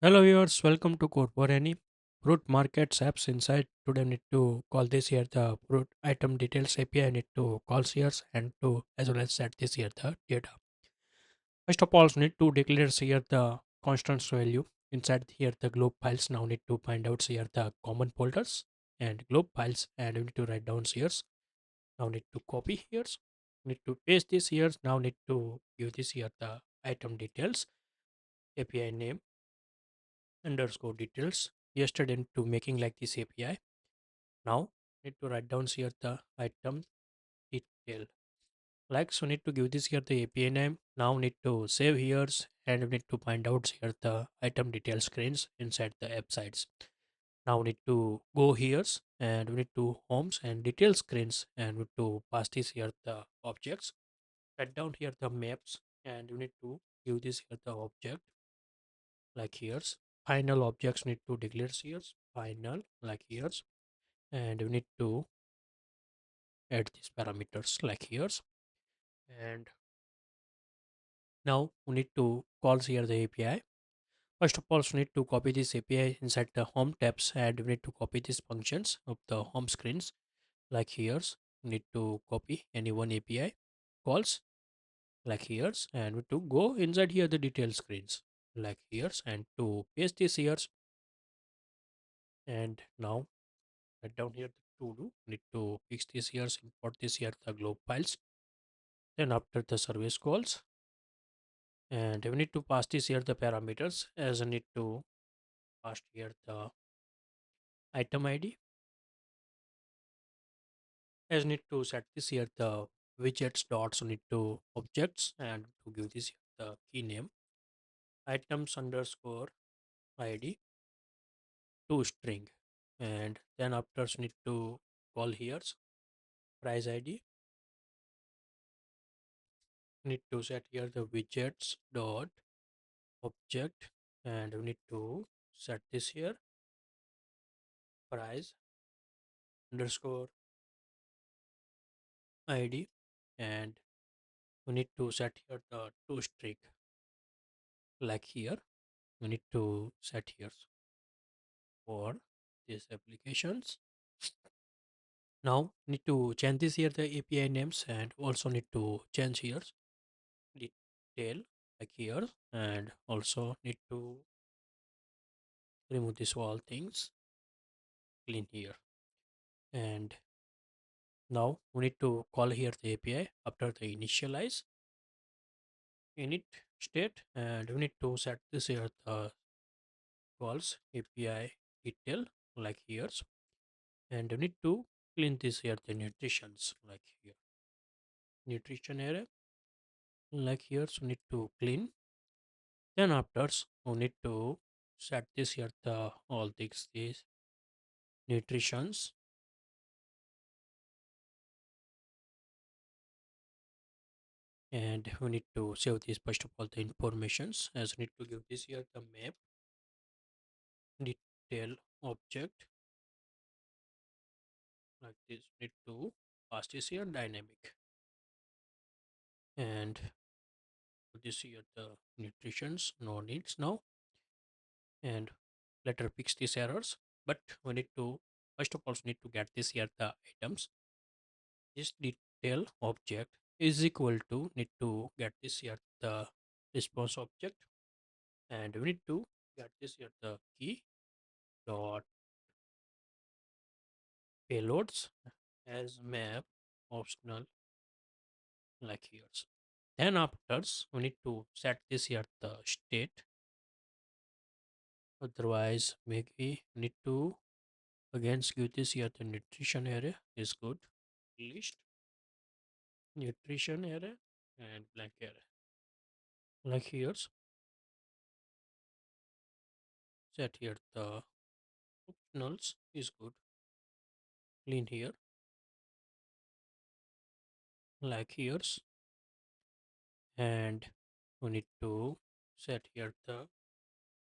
Hello viewers, welcome to CodeForAny. Fruit markets apps inside. Today I need to call this here the fruit item details API. I need to call here and to as well as set this here the data. First of all, need to declare here the constants value inside here the globe files. Now need to find out here the common folders and globe files and we need to write down here. Now need to copy here. Need to paste this here. Now need to give this here the item details API name underscore details yesterday to making like this API. Now need to write down here the item detail. Like so need to give this here the API name. Now need to save here and we need to find out here the item detail screens inside the app sites. Now we need to go here and we need to homes and detail screens and we need to pass this here the objects. Write down here the maps and we need to give this here the object like here's final objects need to declare here final like here's and we need to add these parameters like here's and now we need to call here the API. First of all, we need to copy this API inside the home tabs and we need to copy these functions of the home screens like here's we need to copy any one API calls like here's and we need to go inside here the detail screens like here's and to paste this here's and now write down here the to do need to fix this here import this here the globe files then after the service calls and we need to pass this here the parameters as I need to pass here the item ID as need to set this here the widgets dots need to objects and to give this here the key name items underscore ID to string and then after need to call here price ID need to set here the widgets dot object and we need to set this here price underscore id and we need to set here the to string like here we need to set here for these applications. Now need to change this here the API names and also need to change here detail like here and also need to remove this all things clean here and now we need to call here the API after the initialize init state and we need to set this here the calls API detail like here and we need to clean this here the nutritions like here nutrition area like here so we need to clean then after we need to set this here the all these nutritions and we need to save this first of all the informations as we need to give this here the map detail object like this need to pass this here dynamic and this here the nutritions no needs now and later fix these errors but we need to first of all need to get this here the items this detail object is equal to need to get this here the response object and we need to get this here the key dot payloads as map optional like here then after we need to set this here the state otherwise maybe we need to again give this here the nutrition area is good list nutrition area and blank area like here set here the optionals is good clean here like here and we need to set here the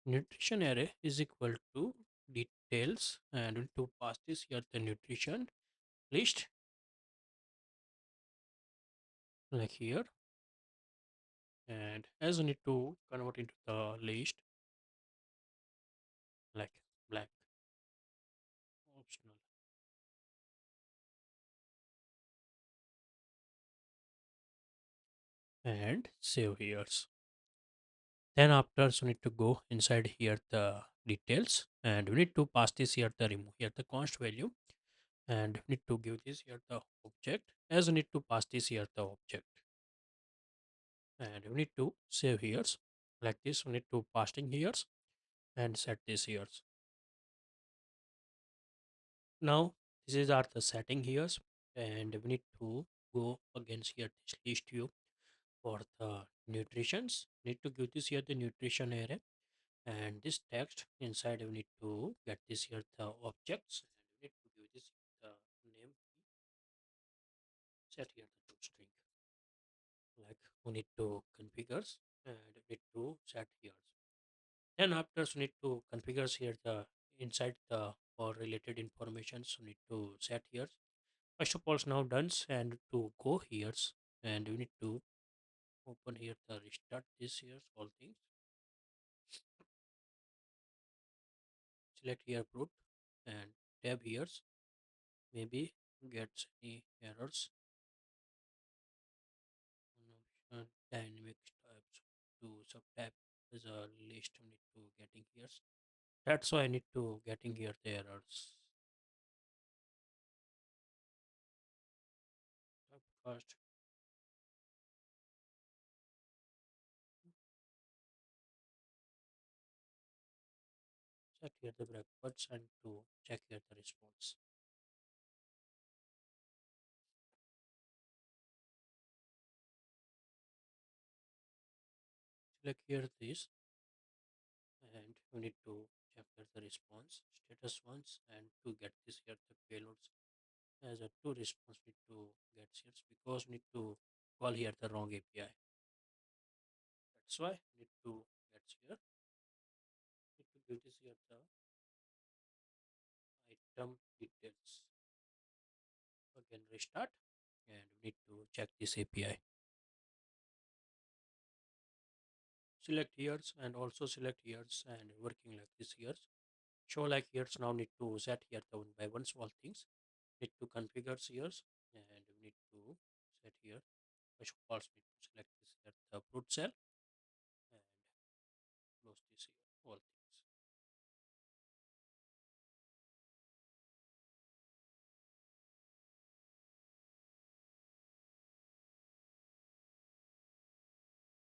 nutrition array is equal to details and we need to pass this here the nutrition list like here and as we need to convert into the list like black optional and save here. Then after, so need to go inside here the details, and we need to pass this here the remove here the const value, and we need to give this here the object as we need to pass this here the object, and we need to save here like this. We need to passing here and set this here. Now this is our the setting here, and we need to go against here this list view for the nutritions. Need to give this here the nutrition array, and this text inside we need to get this here the objects, and we need to give this the name key, set here the string, like we need to configure and we need to set here. Then after we need to configure here the inside the or related information, so need to set here. First of all, it's now done, and to go here, and we need to open here the restart this here all things, select here root and tab here, maybe gets any errors. One option dynamic types to subtype is a list we need to getting here. That's why I need to getting here the errors. First, set here the breakpoints and to check here the response. Select here this, and we need to check here the response status once, and to get this here the payloads as a two response need to get here because we need to call here the wrong API. That's why we need to get here. Need to give this here the item details. Again restart, and we need to check this API. Select years and also select years and working like this years. Show like years now need to set here the one by one small things. Need to configure years, and we need to set here. First of all, need to select this here the root cell and close this here all things.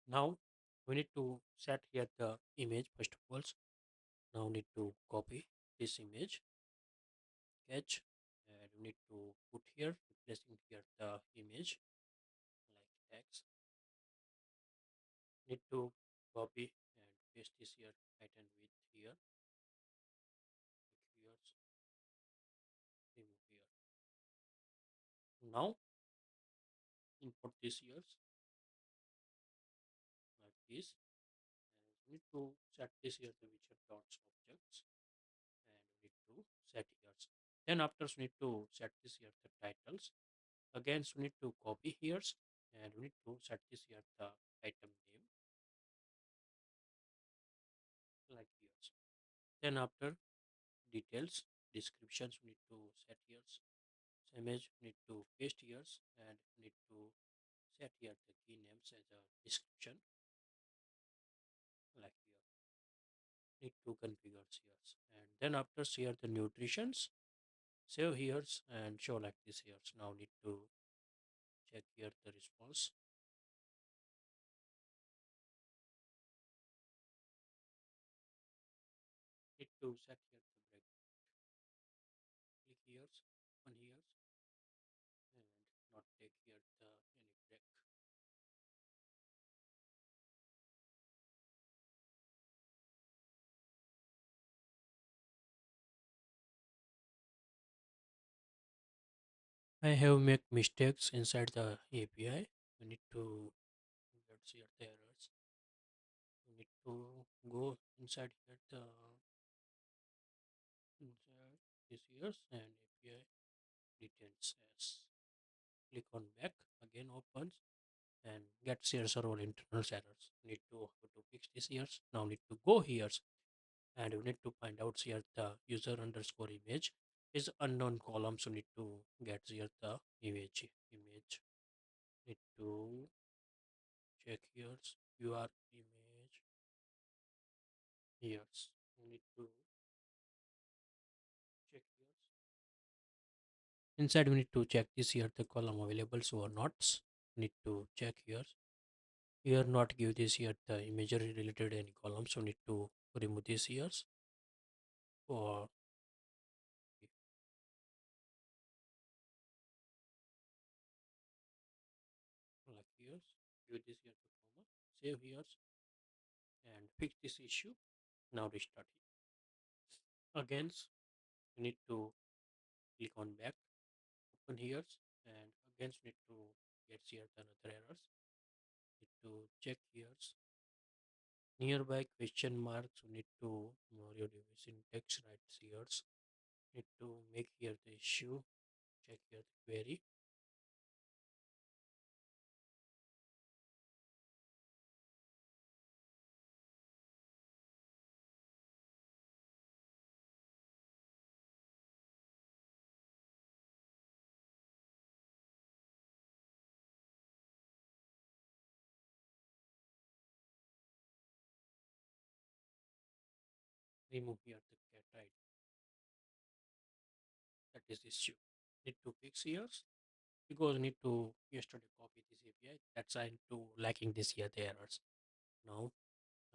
Now we need to set here the image first of all. Now need to copy this image, catch, and we need to put here replacing here the image like text. Need to copy and paste this here height and width here, here, remove here. Now import this here like this, and we need to set this here the widget dots objects, and we need to set here. Then after we need to set this here the titles. Again, we need to copy here, and we need to set this here the item name like here. Then after details descriptions we need to set here. Image need to paste here, and need to set here the key names as a description like here. Need to configure here, and then after here the nutritions save here and show like this here. Now need to check here the response. Need to set here the break. Click here, open here, and not take here the any break. I have make mistakes inside the API. We need to get here the errors. We need to go inside here the inside this years and API details as click on back again opens and get here several internal errors. Need to how to fix this here. Now need to go here and we need to find out here the user underscore image is unknown column, so need to get here the image need to check here your image here. We need to check here inside, we need to check this here the column available so or not. Need to check here not give this here the imagery related any column, so need to remove this here or like here give this here the comma, save here and fix this issue. Now restart it again. We need to click on back, open here, and again we need to get here the another errors. Need to check here nearby question marks. We need to your syntax right here. Need to make here the issue, check here the query. Remove here the cat right, that is issue. Need to fix here because need to yesterday copy this API. That's I need to lacking this here the errors. Now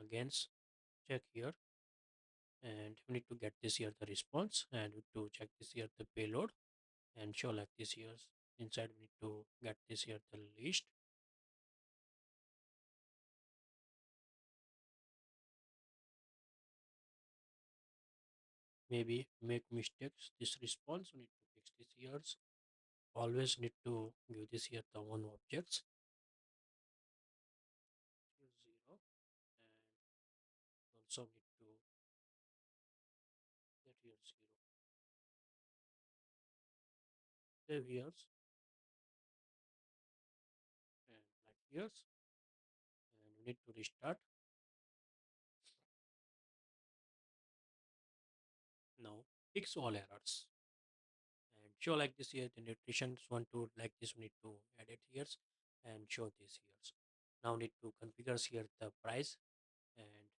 again check here and we need to get this here the response and we need to check this here the payload and show like this here. Inside we need to get this here the list. Maybe make mistakes this response, we need to fix this here. Always need to give this here the one objects here 0 and also need to get here 0, save here and like here, and we need to restart. Now fix all errors and show like this here the nutrition want to like this, we need to edit here and show this here. Now need to configure here the price and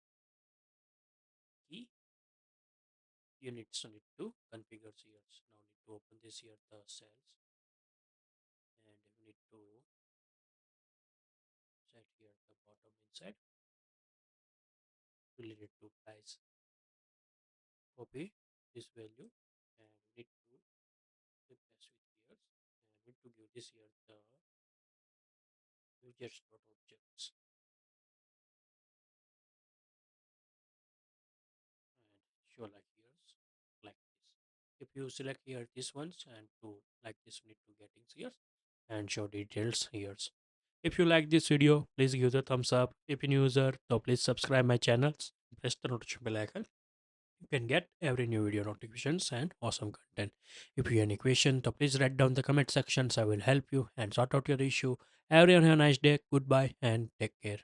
key units, so need to configure here. Now need to open this here the cells and we need to set here the bottom inside related to price. Copy this value and we need to replace with here and need to give this here the widgets.objects and show like here like this. If you select here this ones and to like this, we need to getting here and show details here. If you like this video, please give the thumbs up. If you're new user, so please subscribe my channels. Press the notification bell icon. You can get every new video notifications and awesome content. If you have any question, so please write down the comment sections. I will help you and sort out your issue. Everyone have a nice day. Goodbye and take care.